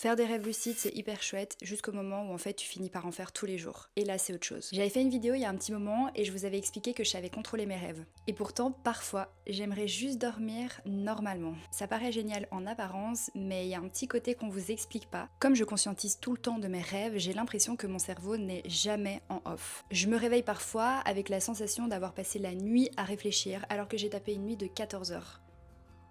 Faire des rêves lucides, c'est hyper chouette jusqu'au moment où en fait tu finis par en faire tous les jours. Et là, c'est autre chose. J'avais fait une vidéo il y a un petit moment et je vous avais expliqué que je savais contrôler mes rêves. Et pourtant, parfois, j'aimerais juste dormir normalement. Ça paraît génial en apparence, mais il y a un petit côté qu'on vous explique pas. Comme je conscientise tout le temps de mes rêves, j'ai l'impression que mon cerveau n'est jamais en off. Je me réveille parfois avec la sensation d'avoir passé la nuit à réfléchir alors que j'ai tapé une nuit de 14 heures.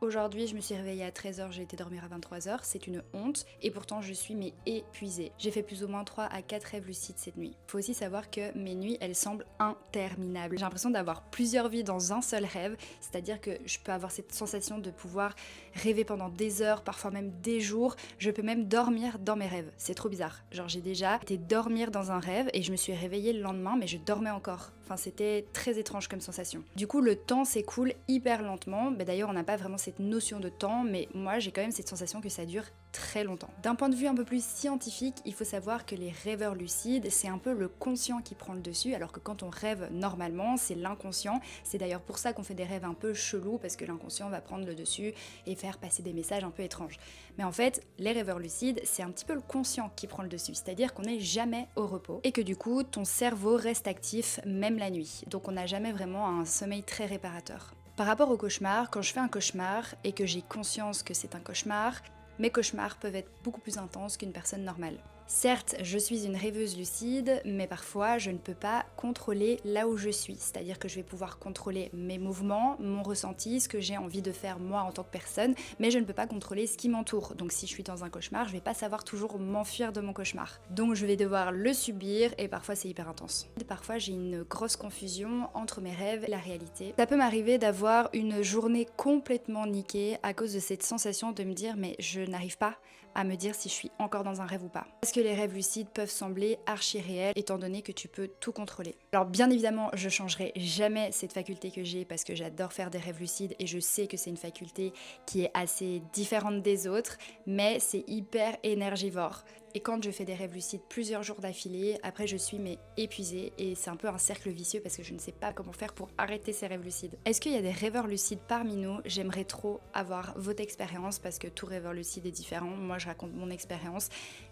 Aujourd'hui, je me suis réveillée à 13 heures, j'ai été dormir à 23 heures, c'est une honte, et pourtant je suis épuisée. J'ai fait plus ou moins 3 à 4 rêves lucides cette nuit. Faut aussi savoir que mes nuits, elles semblent interminables. J'ai l'impression d'avoir plusieurs vies dans un seul rêve, c'est-à-dire que je peux avoir cette sensation de pouvoir rêver pendant des heures, parfois même des jours. Je peux même dormir dans mes rêves, c'est trop bizarre. Genre j'ai déjà été dormir dans un rêve et je me suis réveillée le lendemain, mais je dormais encore. Enfin, c'était très étrange comme sensation. Du coup, le temps s'écoule hyper lentement. D'ailleurs, on n'a pas vraiment cette notion de temps, mais moi, j'ai quand même cette sensation que ça dure très longtemps. D'un point de vue un peu plus scientifique, il faut savoir que les rêveurs lucides, c'est un peu le conscient qui prend le dessus, alors que quand on rêve normalement, c'est l'inconscient. C'est d'ailleurs pour ça qu'on fait des rêves un peu chelous, parce que l'inconscient va prendre le dessus et faire passer des messages un peu étranges. Mais en fait, les rêveurs lucides, c'est un petit peu le conscient qui prend le dessus, c'est-à-dire qu'on n'est jamais au repos, et que du coup, ton cerveau reste actif même la nuit. Donc on n'a jamais vraiment un sommeil très réparateur. Par rapport au cauchemar, quand je fais un cauchemar et que j'ai conscience que c'est un cauchemar, mes cauchemars peuvent être beaucoup plus intenses qu'une personne normale. Certes, je suis une rêveuse lucide, mais parfois je ne peux pas contrôler là où je suis. C'est-à-dire que je vais pouvoir contrôler mes mouvements, mon ressenti, ce que j'ai envie de faire moi en tant que personne, mais je ne peux pas contrôler ce qui m'entoure. Donc si je suis dans un cauchemar, je vais pas savoir toujours m'enfuir de mon cauchemar. Donc je vais devoir le subir et parfois c'est hyper intense. Parfois j'ai une grosse confusion entre mes rêves et la réalité. Ça peut m'arriver d'avoir une journée complètement niquée à cause de cette sensation de me dire mais je n'arrive pas à me dire si je suis encore dans un rêve ou pas. Parce que les rêves lucides peuvent sembler archi réels étant donné que tu peux tout contrôler. Alors bien évidemment, je changerai jamais cette faculté que j'ai parce que j'adore faire des rêves lucides et je sais que c'est une faculté qui est assez différente des autres, mais c'est hyper énergivore. Et quand je fais des rêves lucides plusieurs jours d'affilée, après je suis épuisée et c'est un peu un cercle vicieux parce que je ne sais pas comment faire pour arrêter ces rêves lucides. Est-ce qu'il y a des rêveurs lucides parmi nous? J'aimerais trop avoir votre expérience parce que tout rêveur lucide est différent. Moi je raconte mon expérience,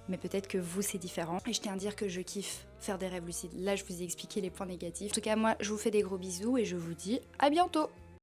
mais peut-être que vous c'est différent. Et je tiens à dire que je kiffe faire des rêves lucides. Là je vous ai expliqué les points négatifs. En tout cas moi je vous fais des gros bisous et je vous dis à bientôt!